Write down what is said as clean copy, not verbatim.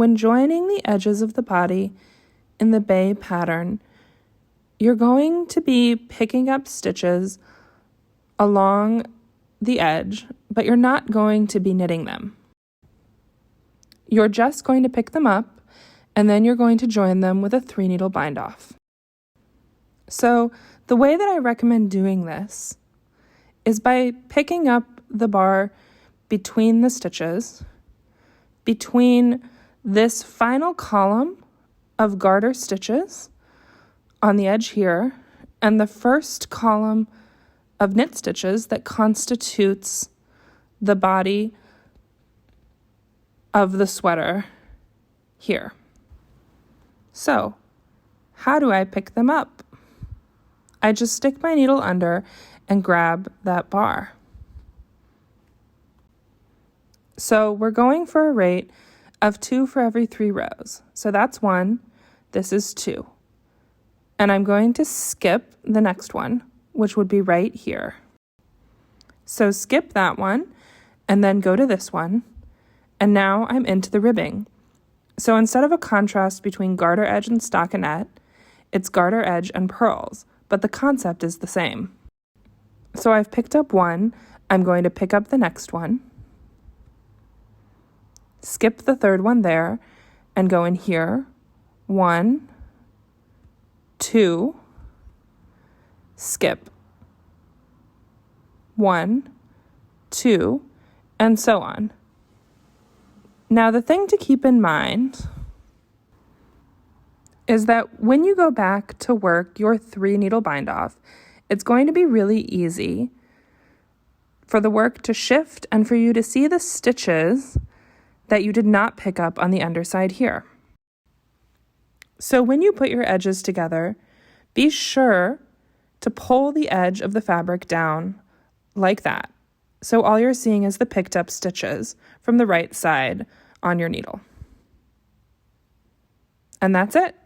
when joining the edges of the body in the bay pattern, you're going to be picking up stitches along the edge, but you're not going to be knitting them. You're just going to pick them up, and then you're going to join them with a 3-needle bind-off. So the way that I recommend doing this is by picking up the bar between the stitches, between this final column of garter stitches on the edge here, and the first column of knit stitches that constitutes the body of the sweater here. So, how do I pick them up? I just stick my needle under and grab that bar. So we're going for a rate of 2 for every 3 rows. So that's 1, this is 2. And I'm going to skip the next one, which would be right here. So skip that one, and then go to this one, and now I'm into the ribbing. So instead of a contrast between garter edge and stockinette, it's garter edge and purls, but the concept is the same. So I've picked up one, I'm going to pick up the next one, skip the third one there, and go in here, 1, 2, skip, 1, 2, and so on. Now the thing to keep in mind is that when you go back to work your 3-needle bind-off, it's going to be really easy for the work to shift and for you to see the stitches that you did not pick up on the underside here. So when you put your edges together, be sure to pull the edge of the fabric down like that. So all you're seeing is the picked up stitches from the right side on your needle. And that's it.